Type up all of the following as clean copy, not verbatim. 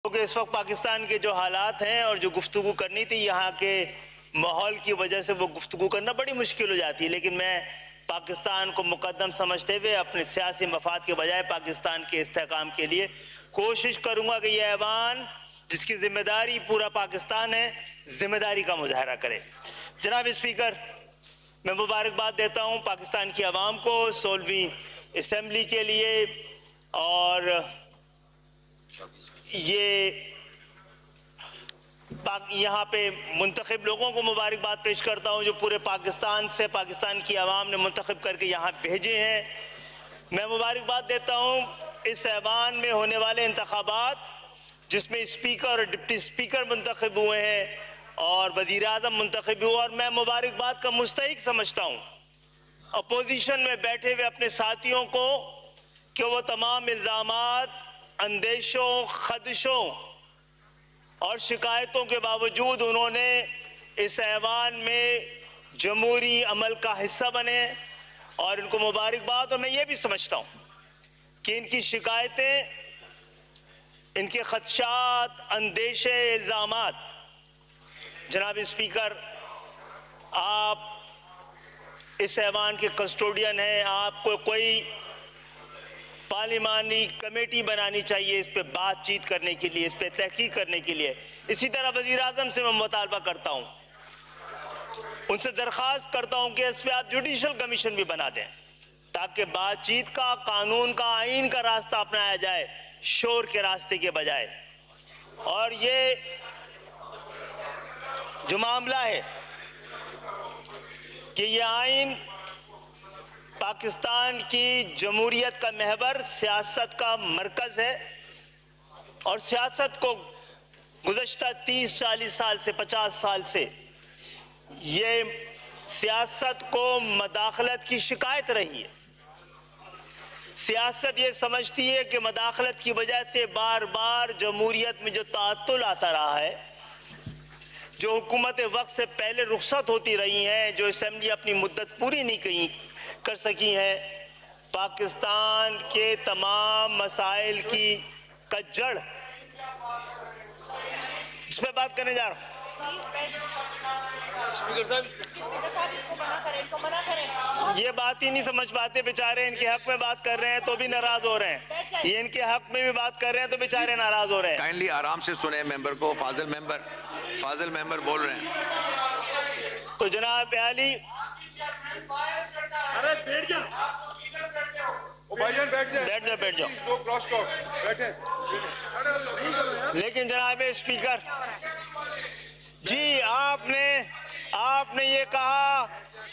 क्योंकि इस वक्त पाकिस्तान के जो हालात हैं और जो गुफ्तगू करनी थी यहाँ के माहौल की वजह से वो गुफ्तगू करना बड़ी मुश्किल हो जाती है। लेकिन मैं पाकिस्तान को मुकद्दम समझते हुए अपने सियासी मफाद के बजाय पाकिस्तान के इस्तेहकाम के लिए कोशिश करूँगा कि यह ऐवान जिसकी जिम्मेदारी पूरा पाकिस्तान है, जिम्मेदारी का मुजाहरा करे। जनाब स्पीकर, मैं मुबारकबाद देता हूँ पाकिस्तान की आवाम को 16वीं असम्बली के लिए, और ये यहाँ पे मुंतखब लोगों को मुबारकबाद पेश करता हूँ जो पूरे पाकिस्तान से पाकिस्तान की आवाम ने मुंतखब करके यहाँ भेजे हैं। मैं मुबारकबाद देता हूँ इस ऐवान में होने वाले इंतखाबात जिसमें स्पीकर और डिप्टी स्पीकर मुंतखब हुए हैं और वज़ीर आज़म मुंतखब हुए, और मैं मुबारकबाद का मुस्तहिक समझता हूँ अपोजिशन में बैठे हुए अपने साथियों को कि वो तमाम इल्ज़ामात, अंदेशों, खदशों और शिकायतों के बावजूद उन्होंने इस ऐवान में जमहूरी अमल का हिस्सा बने, और इनको मुबारकबाद। और मैं ये भी समझता हूँ कि इनकी शिकायतें, इनके खदशात, अंदेशे, इल्ज़ामात, जनाब स्पीकर आप इस ऐवान के कस्टोडियन हैं, आपको कोई पार्लिमानी कमेटी बनानी चाहिए इस पे बातचीत करने के लिए, इस पे तहकीक करने के लिए। इसी तरह वज़ीर आज़म से मैं मुतालबा करता हूँ, उनसे दरख्वास्त करता हूँ कि इस पे आप जुडिशल कमीशन भी बना दें ताकि बातचीत का, कानून का, आइन का रास्ता अपनाया जाए शोर के रास्ते के बजाय। और ये जो मामला है कि ये आइन पाकिस्तान की जमहूरियत का महवर, सियासत का मरकज है, और सियासत को गुज़श्ता 30-40 साल से, 50 साल से ये सियासत को मदाखलत की शिकायत रही है। सियासत ये समझती है कि मदाखलत की वजह से बार बार जमहूरियत में जो ताअत्तुल आता रहा है, जो हुकूमत वक्त से पहले रुखसत होती रही हैं, जो असम्बली अपनी मुद्दत पूरी नहीं कर सकी हैं, पाकिस्तान के तमाम मसाइल की जड़, इस पर बात करने जा रहा हूँ। स्पीकर साहब, ये बात ही नहीं समझ पाते बेचारे, इनके हक में बात कर रहे हैं तो भी नाराज हो रहे हैं, ये इनके हक में भी बात कर रहे हैं तो बेचारे नाराज हो रहे हैं। काइंडली आराम से सुने मेंबर को। फाजिल मेंबर बोल रहे हैं। तो जनाब आली, अरे बैठ जा, बैठ जाओ। लेकिन जनाब स्पीकर जी, आपने ये कहा,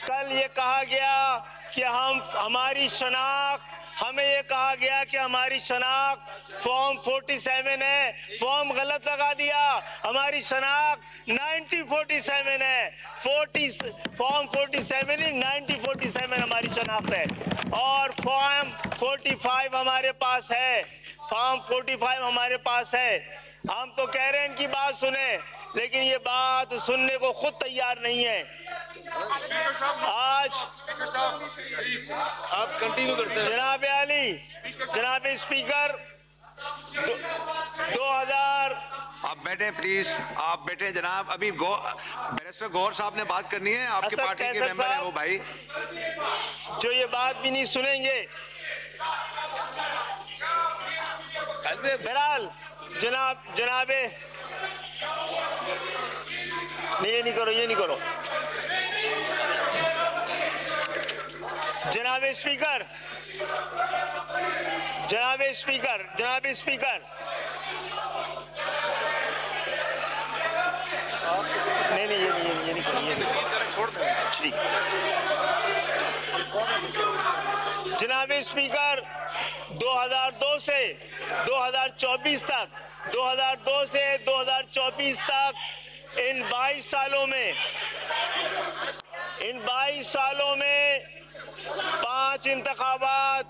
कल ये कहा गया कि हमारी शनाख्त, हमें ये कहा गया कि हमारी शनाख्त फॉर्म 47 है, फॉर्म गलत लगा दिया। हमारी शनाख्त 1947 है, फॉर्म 47 ही 1947 हमारी शनाख्त है, और फॉर्म 45 हमारे पास है, फॉर्म 45 हमारे पास है। हम तो कह रहे हैं इनकी बात सुने, लेकिन ये बात सुनने को खुद तैयार नहीं है। आज आप कंटिन्यू करते हैं। जनाब आली, जनाब स्पीकर, 2000 आप बैठे प्लीज, आप बैठे जनाब। अभी बैरिस्टर गौहर साहब ने बात करनी है, आपके पार्टी के मेंबर है वो भाई, जो ये बात भी नहीं सुनेंगे। बहरहाल जनाब ये नहीं करो। जनाब स्पीकर, नहीं, ये नहीं करो, छोड़ दो। जनाब स्पीकर, 2002 से 2024 तक इन 22 सालों में 5 इंतखाबात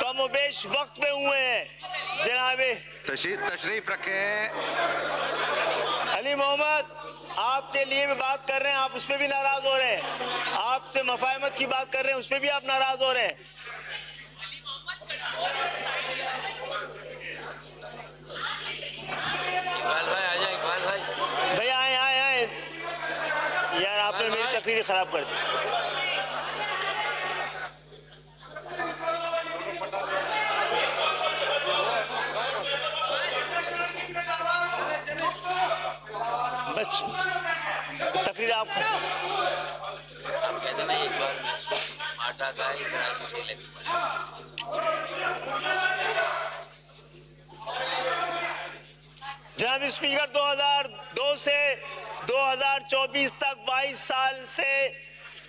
कमोबेश वक्त में हुए हैं। जनाब तशरीफ रखें। अली मोहम्मद, आपके लिए भी बात कर रहे हैं, आप उस पर भी नाराज हो रहे हैं। आपसे मफाहमत की बात कर रहे हैं, उस पर भी आप नाराज हो रहे हैं। खराब कर दी। बस तकरीर आप कहते ना एक बार माटा का एक राशि से लगी जनाब स्पीकर 2002 से 2024 तक 22 साल से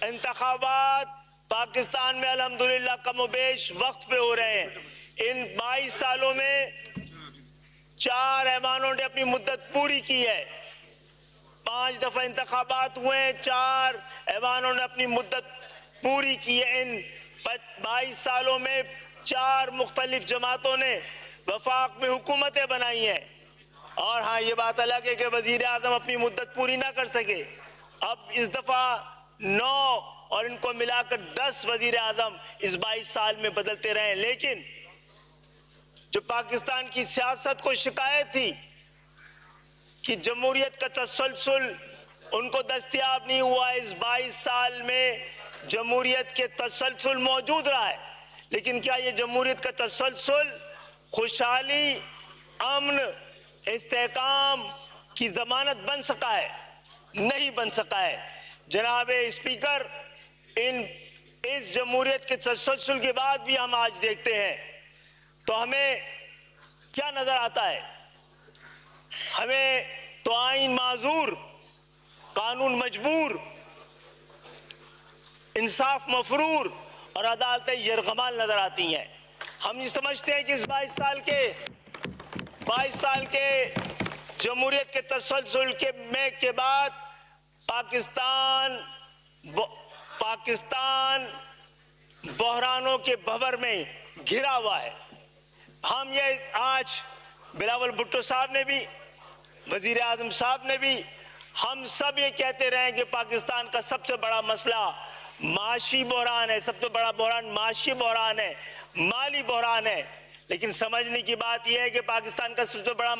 इंतखाबात पाकिस्तान में अल्हम्दुलिल्लाह कमोबेश वक्त पे हो रहे हैं। इन 22 सालों में 4 ऐवानों ने अपनी मुद्दत पूरी की है। 5 दफा इंतखाबात हुए, 4 ऐवानों ने अपनी मुद्दत पूरी की है। इन 22 सालों में 4 मुख्तलिफ जमातों ने वफाक में हुकूमतें बनाई हैं। और हाँ, ये बात अलग है कि वजीर आजम अपनी मुद्दत पूरी ना कर सके। अब इस दफा 9 और इनको मिलाकर 10 वजीर आजम इस 22 साल में बदलते रहे। लेकिन जो पाकिस्तान की सियासत को शिकायत थी कि जमहूरियत का तसलसल उनको दस्तयाब नहीं हुआ, इस 22 साल में जमहूरियत के तसलसल मौजूद रहा है। लेकिन क्या ये जमहूरियत का तसलसल खुशहाली, अमन, इस्तेहकाम की जमानत बन सका है? नहीं बन सका है। जनाब स्पीकर, इस जमहूरियत के तसलसल के बाद भी हम आज देखते हैं तो हमें क्या नजर आता है? हमें तो आईन माजूर, कानून मजबूर, इंसाफ मफरूर और अदालतें यरगमाल नजर आती हैं। हम ये समझते हैं कि इस 22 साल के जमहूरियत के तसलसल के बाद पाकिस्तान बहरानों के भंवर में घिरा हुआ है। हम ये आज बिलावल भुट्टो साहब ने भी, वजीर आजम साहब ने भी, हम सब ये कहते रहे कि पाकिस्तान का सबसे बड़ा मसला माशी बहरान है, सबसे बड़ा बहरान माशी बहरान है, माली बहरान है। लेकिन समझने की बात यह है कि पाकिस्तान का सबसे बड़ा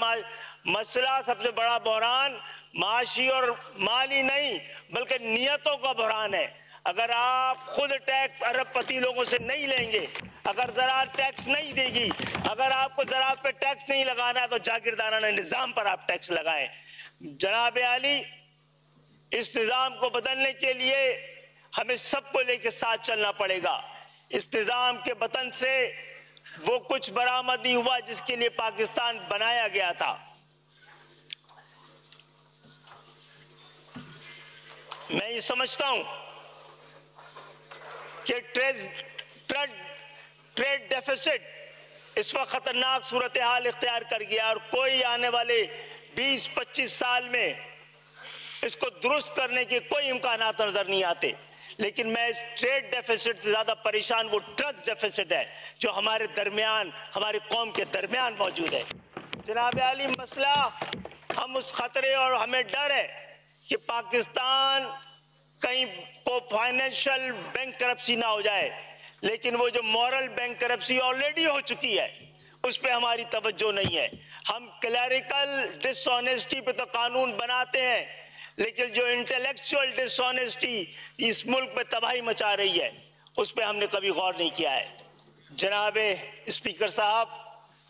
मसला, सबसे बड़ा बहरान माशी और माली नहीं बल्कि नियतों का बहरान है। अगर आप खुद टैक्स अरबपति लोगों से नहीं लेंगे, अगर ज़राअत टैक्स नहीं देगी, अगर आपको ज़राअत पे टैक्स नहीं लगाना है तो जागीरदाराना निज़ाम पर आप टैक्स लगाएं। जनाब आली, इस निज़ाम को बदलने के लिए हमें सबको लेकर साथ चलना पड़ेगा। इस निज़ाम के बतन से वो कुछ बरामद नहीं हुआ जिसके लिए पाकिस्तान बनाया गया था। मैं ये समझता हूं कि ट्रेड डेफिसिट इस वक्त खतरनाक सूरत हाल इख्तियार कर गया और कोई आने वाले 20-25 साल में इसको दुरुस्त करने के कोई इम्कानात नजर नहीं आते। लेकिन मैं इस ट्रेड डेफिसिट से ज्यादा परेशान वो ट्रस्ट डेफिसिट है जो हमारे दरमियान, हमारी कौम के दरमियान मौजूद है। जनाब आली, मसला हम उस खतरे और हमें डर है कि पाकिस्तान कहीं को फाइनेंशियल बैंक करप्सी ना हो जाए। लेकिन वो जो मॉरल बैंक करप्सी ऑलरेडी हो चुकी है उस पर हमारी तवज्जो नहीं है। हम क्लैरिकल डिसऑनेस्टी पे तो कानून बनाते हैं, लेकिन जो इंटेलेक्चुअल डिसऑनेस्टी इस मुल्क में तबाही मचा रही है उस पर हमने कभी गौर नहीं किया है। जनाब स्पीकर साहब,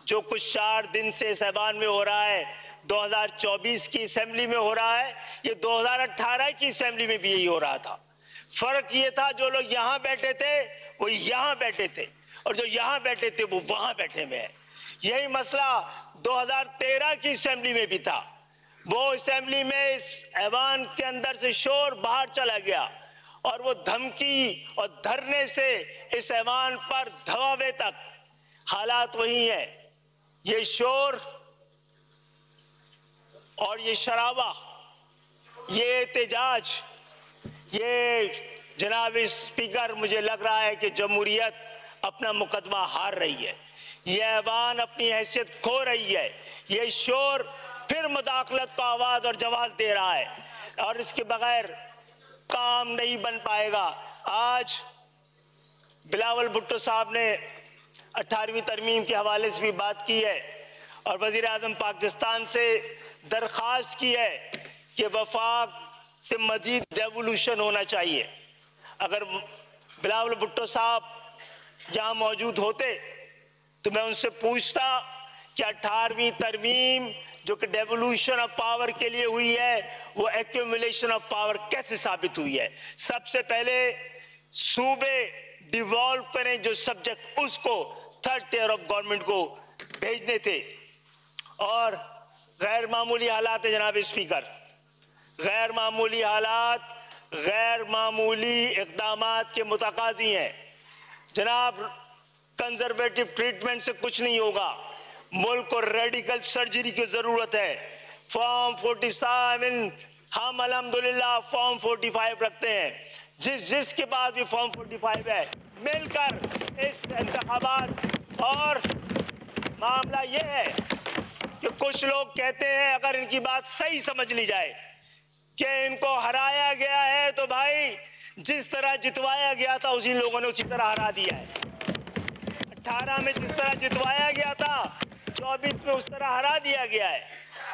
जो कुछ 4 दिन से इस ऐवान में हो रहा है, 2024 की असेंबली में हो रहा है, ये 2018 की असेंबली में भी यही हो रहा था। फर्क ये था जो लोग यहाँ बैठे थे वो यहाँ बैठे थे और जो यहाँ बैठे थे वो वहां बैठे हुए हैं। यही मसला 2013 की असेंबली में भी था। वो असेंबली में इस ऐवान के अंदर से शोर बाहर चला गया और वो धमकी और धरने से इस ऐवान पर धवावे तक हालात वही है। ये शोर और ये शराबा, ये एहतजाज, ये जनाब स्पीकर, मुझे लग रहा है कि जमहूरियत अपना मुकदमा हार रही है। ये ऐवान अपनी हैसियत खो रही है। ये शोर फिर मुदाखलत को आवाज और जवाब दे रहा है और इसके बगैर काम नहीं बन पाएगा। आज बिलावल भुट्टो साहब ने 18वीं तरमीम के हवाले से भी बात की है और वजीर आजम पाकिस्तान से दरख्वास्त की है कि वफाक से मजीद डेवोल्यूशन होना चाहिए। अगर बिलावल भुट्टो साहब यहाँ मौजूद होते तो मैं उनसे पूछता कि 18वीं तरमीम जो कि डेवोल्यूशन ऑफ पावर के लिए हुई है, वो एक्यूमुलेशन ऑफ पावर कैसे साबित हुई है। सबसे पहले सूबे डिवॉल्व करें जो सब्जेक्ट, उसको थर्ड टियर ऑफ गवर्नमेंट को भेजने थे। और गैर मामूली हालात है जनाब स्पीकर, गैर मामूली हालात गैर मामूली इक़दामात के मुतकाज़ी हैं जनाब। कंजर्वेटिव ट्रीटमेंट से कुछ नहीं होगा, मुल्क को रेडिकल सर्जरी की जरूरत है। फॉर्म 47 हम अल्हम्दुलिल्लाह फॉर्म 45 रखते हैं, जिसके पास भी फॉर्म 45 है मिलकर इस इंतखाबात। और मामला ये है कि कुछ लोग कहते हैं अगर इनकी बात सही समझ ली जाए कि इनको हराया गया है तो भाई जिस तरह जितवाया गया था उसी लोगों ने उसी तरह हरा दिया है। 18 में जिस तरह जितवाया गया था 24 में उस तरह हरा दिया गया है।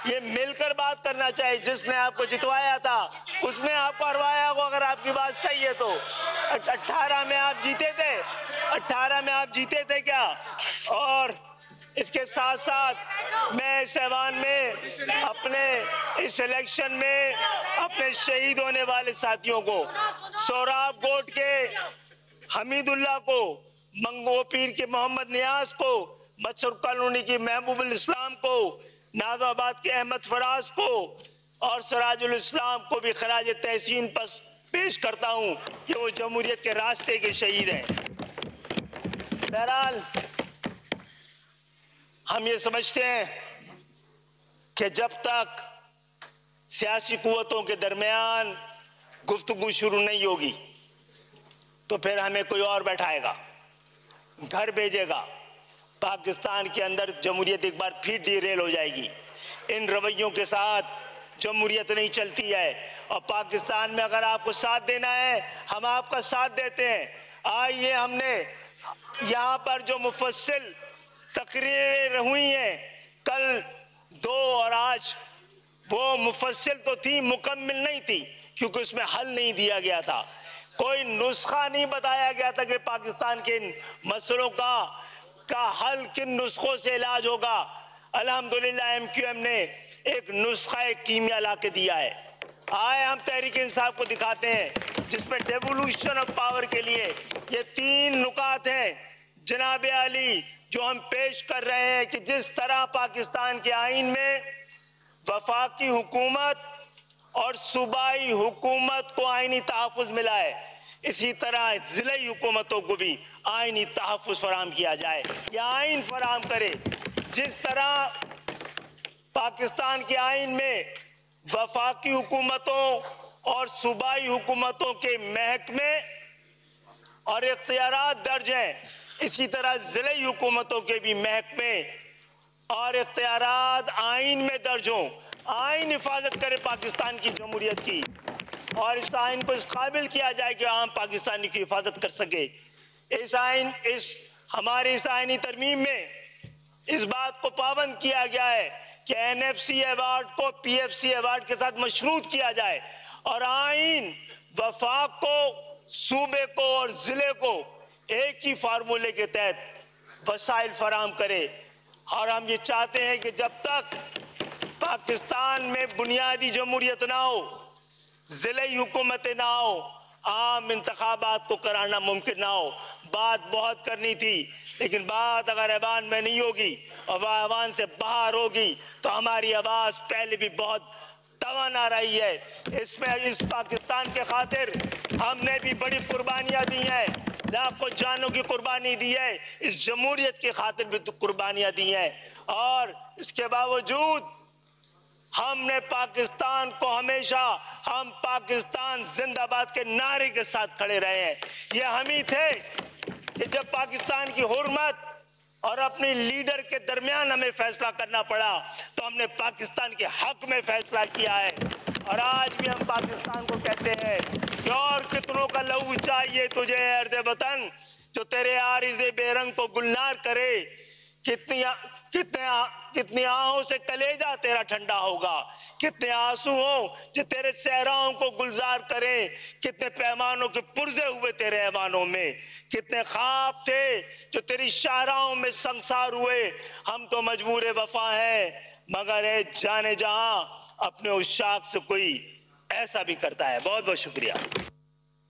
ये मिलकर बात करना चाहिए। जिसने आपको जितवाया था उसने आपको हरवाया होगा, अगर आपकी बात सही है तो। 18 में आप जीते थे, 18 में आप जीते थे क्या? और इसके साथ साथ मैं इस ऐवान में अपने इस इलेक्शन में अपने शहीद होने वाले साथियों को, सोराब गोट के हमीदुल्लाह को, मंगो पीर के मोहम्मद नियाज को, मच्छर कॉलोनी की महबूबुल इस्लाम को, नाज़ाबाद के अहमद फराज को और सराजुल इस्लाम को भी खराज तहसीन पेश करता हूँ कि वो जमहूरियत के रास्ते के शहीद हैं। बहरहाल हम ये समझते हैं कि जब तक सियासी कुव्वतों के दरमियान गुफ्तगू शुरू नहीं होगी तो फिर हमें कोई और बैठाएगा, घर भेजेगा। पाकिस्तान के अंदर जमहूरियत एक बार फिर डिरेल हो जाएगी। इन रवैयों के साथ जमहूरियत नहीं चलती है। और पाकिस्तान में अगर आपको साथ देना है हम आपका साथ देते हैं। आइए, हमने यहाँ पर जो मुफस्सिल तकरीरें हुई हैं कल 2 और आज, वो मुफस्सिल तो थी, मुकम्मिल नहीं थी, क्योंकि उसमें हल नहीं दिया गया था। कोई नुस्खा नहीं बताया गया था कि पाकिस्तान के इन मसलों का हल किन नुस्खों से इलाज होगा। अल्हम्दुलिल्लाह MQM ने एक नुस्खा कीमिया ला के दिया है। आए हम तहरीक इंसाफ को दिखाते हैं जिसमें डेवोल्यूशन ऑफ पावर के लिए ये 3 नुकात हैं जनाब आली जो हम पेश कर रहे हैं कि जिस तरह पाकिस्तान के आईन में वफाकी हुकूमत और सूबाई हुकूमत को आईनी तहफ़्फ़ुज़ मिला है, इसी तरह ज़िलाई हुकूमतों को भी आईनी तहफ़्फ़ुज़ फराहम किया जाए या आइन फराहम करे। जिस तरह पाकिस्तान के आईन में वफाकी हुकूमतों और सूबाई हुकूमतों के महकमे और इख्तियारात दर्ज हैं, इसी तरह ज़िलाई हुकूमतों के भी महकमे और इख्तियारात आइन में दर्ज हों। आइन हिफाजत करे पाकिस्तान की जमहूरियत की और इस आइन को इस काबिल किया जाए कि आम पाकिस्तानी की हिफाजत कर सके। हमारे इस आइनी तरमीम में इस बात को पाबंद किया गया है कि NFC अवार्ड को PFC अवार्ड के साथ मशरूत किया जाए और आइन वफाक को, सूबे को और जिले को एक ही फार्मूले के तहत वसाइल फराहम करे। और हम ये चाहते हैं कि जब तक पाकिस्तान में बुनियादी जमहूरियत ना हो, ज़िलाई हुकूमतें ना हो, आम इंतखाबात को कराना मुमकिन ना हो। बात बहुत करनी थी, लेकिन बात अगर ऐवान में नहीं होगी और वह ऐवान से बाहर होगी तो हमारी आवाज़ पहले भी बहुत तवान आ रही है। इसमें इस पाकिस्तान के खातिर हमने भी बड़ी कुर्बानियाँ दी हैं, लाखों जानों की कुर्बानी दी है, इस जमहूरियत की खातिर भी कुर्बानियाँ दी हैं। और इसके बावजूद हमने पाकिस्तान को हमेशा हम पाकिस्तान जिंदाबाद के नारे के साथ खड़े रहे हैं। ये हम ही थे कि जब पाकिस्तान की हुर्मत और अपने लीडर के दरमियान हमें फैसला करना पड़ा तो हमने पाकिस्तान के हक में फैसला किया है। और आज भी हम पाकिस्तान को कहते हैं कि और कितनों का लहू चाहिए तुझे अर्ज़ वतन जो तेरे आरिज़े बेरंग को गुलनार करे। कितनी आहों से कलेजा तेरा ठंडा होगा, कितने आंसू हो जो तेरे सहराओं को गुलजार करें, कितने पैमानों के पुर्जे हुए तेरे ऐवानों में, कितने ख्वाब थे जो तेरी शाहराओं में संसार हुए। हम तो मजबूर वफा हैं, मगर है जाने जहां अपने उस शाख से कोई ऐसा भी करता है। बहुत बहुत शुक्रिया।